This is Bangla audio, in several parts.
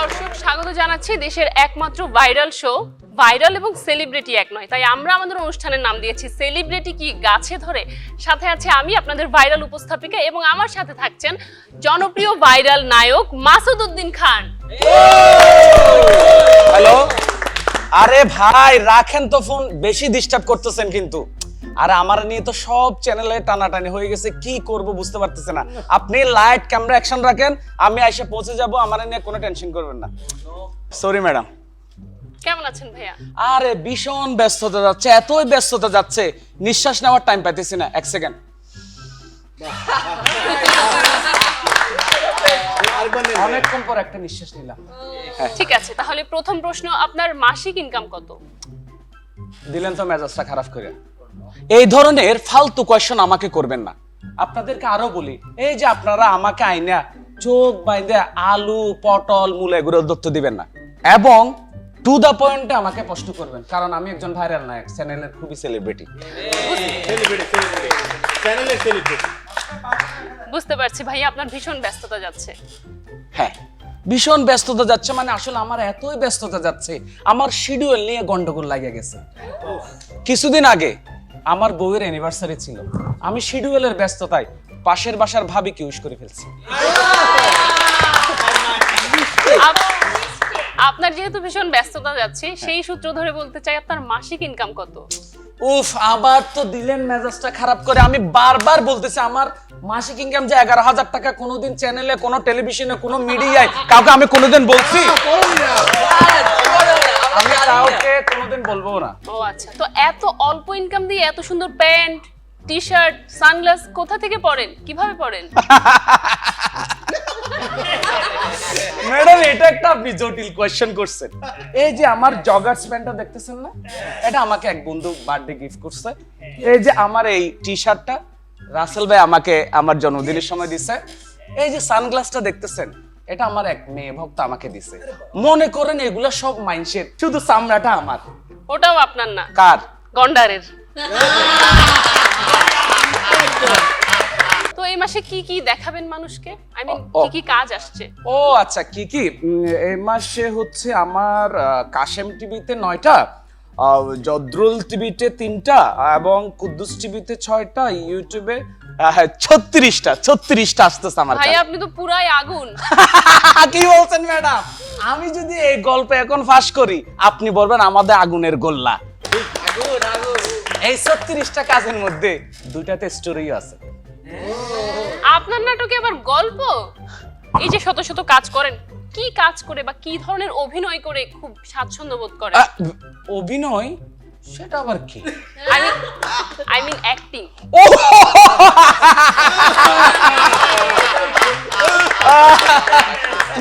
দর্শক স্বাগত জানাচ্ছি দেশের একমাত্র ভাইরাল শো ভাইরাল এবং সেলিব্রিটি এক নয়, তাই আমরা আমাদের অনুষ্ঠানের নাম দিয়েছি সেলিব্রিটি কি গাছে ধরে। সাথে আছে আমি আপনাদের ভাইরাল উপস্থাপিকা এবং আমার সাথে থাকছেন জনপ্রিয় ভাইরাল নায়ক মাসুদ উদ্দিন খান। হ্যালো, আরে ভাই রাখেন তো ফোন, বেশি ডিস্টার্ব করতেছেন কিন্তু। আর আমার নিয়ে তো সব চ্যানেলে টানাটানি হয়ে গেছে, কি করব বুঝতে পারতেছে না। আপনি লাইট ক্যামেরা অ্যাকশন রাখেন, আমি এসে পৌঁছে যাব, আমার নিয়ে কোনো টেনশন করবেন না। Sorry madam. কেমন আছেন ভাইয়া? আরে ভীষণ ব্যস্ততা যাচ্ছে, এতই ব্যস্ততা যাচ্ছে নিঃশ্বাস নেওয়ার টাইম পাইতেছি না। এক সেকেন্ড। অনেকক্ষণ পর একটা নিঃশ্বাস নিলাম। ঠিক আছে, তাহলে প্রথম প্রশ্ন, আপনার মাসিক ইনকাম কত? দিলেন তো মেজাজটা খারাপ করে। এই ধরনের ফালতু কোয়েশ্চন আমাকে করবেন না। আপনাদেরকে আরো বলি, এই যে আপনারা আমাকে আইনা চোখ বাইন্দে আলু পটল মূলা এগুলো দত্ত দিবেন না, এবং টু দা পয়েন্টে আমাকে প্রশ্ন করবেন, কারণ আমি একজন ভাইরাল নায়ক, চ্যানেলের খুবই সেলিব্রিটি। বুঝতে পারছি ভাইয়া, আপনার ভীষণ ব্যস্ততা যাচ্ছে। হ্যাঁ, ভীষণ ব্যস্ততা যাচ্ছে, মানে আসলে আমার এতই ব্যস্ততা যাচ্ছে, আমার শিডিউল নিয়ে গন্ডগোল লাগে গেছে। কিছুদিন আগে আমার বউয়ের অ্যানিভার্সারি ছিল, আমি শিডিউলের ব্যস্ততায় পাশের বাসার ভাবিকে উইশ করে ফেলছি। আপনার যেহেতু ভীষণ ব্যস্ততা যাচ্ছে, সেই সূত্র ধরে বলতে চাই আপনার মাসিক ইনকাম কত? উফ, আবার তো দিলেন মেজাজটা খারাপ করে। আমি বারবার বলতেছি আমার মাসিক ইনকাম যে 11,000 টাকা। কোনোদিন চ্যানেলে, কোনো টেলিভিশনে, কোনো মিডিয়ায় কাউকে আমি কোনোদিন বলছি? আমি কাউকে কোনোদিন বলবো না। ও আচ্ছা, তো এত অল্প ইনকাম দিয়ে এত সুন্দর প্যান্ট, টি শার্ট, সানগ্লাস কোথা থেকে পরেন, কিভাবে পরেন? ম্যাডাম, এটা একটা আপনি জটিল কোয়েশ্চেন করছেন। এই যে আমার জগার্স প্যান্টটা দেখতেছেন না, এটা আমাকে এক বন্ধু বার্থডে গিফট করছে। এই যে আমার এই টি শার্টটা রাসেল ভাই আমাকে আমার জন্মদিনের সময় দিছে। এই যে সানগ্লাসটা দেখতেছেন, এটা আমার এক মেয়ে ভক্ত আমাকে দিছে। মনে করেন এগুলা সব মাইন্ডসেট, শুধু চামড়াটা আমার। ওটাও আপনার না? কার? গন্ডারের। তো এই মাসে কি কি দেখাবেন মানুষকে? আই মিন কি কি কাজ আসছে? ও আচ্ছা, কি কি এই মাসে হচ্ছে আমার কাশেম টিভিতে 9টা, জদ্রুল টিভিতে 3টা, এবং কুদ্দুস টিভিতে 6টা, ইউটিউবে 36টা আসতেছে আমার। ভাই আপনি তো পুরাই আগুন। কি বলছেন ম্যাডাম? আমি যদি এই গল্প এখন ফাঁস করি, আপনি বলবেন আমাদের আগুনের গোল্লা। এই 36টা কাজের মধ্যে 2টাতে স্টোরি আছে। আপনার নাটকে আবার গল্প? এই যে শত শত কাজ করেন, কি কাজ করে বা কি ধরনের অভিনয় করে খুব স্বাচ্ছন্দ্য বোধ করেন? অভিনয়? সেটা আবার কি? I mean acting.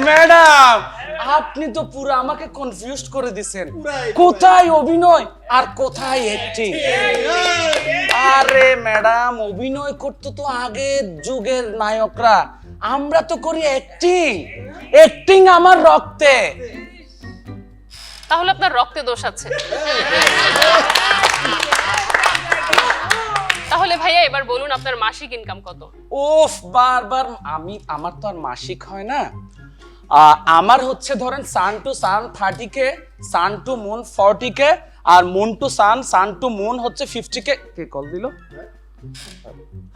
ম্যাডাম, আপনি তো পুরো আমাকে কনফিউজড করে দিছেন। কোথায় অভিনয় আর কোথায় অ্যাক্টিং? আরে ম্যাডাম, অভিনয় করতে তো আগের যুগের নায়করা, আমরা তো করি অ্যাক্টিং। অ্যাক্টিং আমার রক্তে। তাহলে আপনার রক্তে দোষ আছে। তাহলে ভাইয়া এবার বলুন আপনার মাসিক ইনকাম কত? ওফ, বারবার আমার তো আর মাসিক হয় না। আমার হচ্ছে ধরেন sun to sun 30K, sun to moon 40K, আর moon to sun, sun to moon হচ্ছে 50K। কে কল দিল?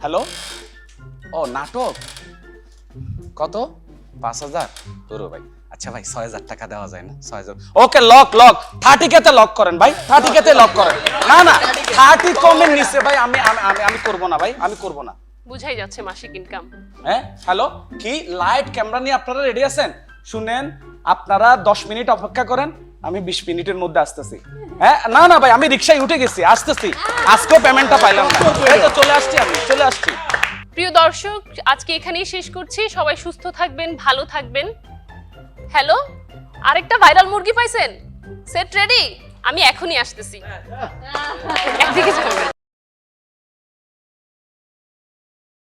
হ্যালো, ও নাটক কত? 5,000? তোর ভাই, আচ্ছা ভাই 6,000 টাকা দেওয়া যায় না? 6,000 ওকে, লক 30K তে লক করেন ভাই, 30K তে লক করেন। না না, 30 কমের নিচে ভাই আমি করব না ভাই, আমি করব না। বুঝাই যাচ্ছে মাসিক ইনকাম। হ্যাঁ, হ্যালো, কি লাইট ক্যামেরা নিয়ে আপনারা রেডি আছেন? শুনেন, আপনারা 10 মিনিট অপেক্ষা করেন, আমি 20 মিনিটের মধ্যে আসতেছি। হ্যাঁ, না না ভাই, আমি রিকশায় উঠে গেছি, আসতেছি। আজকেও পেমেন্টটা পাইলাম না, এই তো চলে আসছি। প্রিয় দর্শক, আজকে এখানেই শেষ করছি। সবাই সুস্থ থাকবেন, ভালো থাকবেন। হ্যালো, আরেকটা ভাইরাল মুরগি পাইছেন? Set ready? আমি এখনই আসতেছি। একদিকে যাবেন।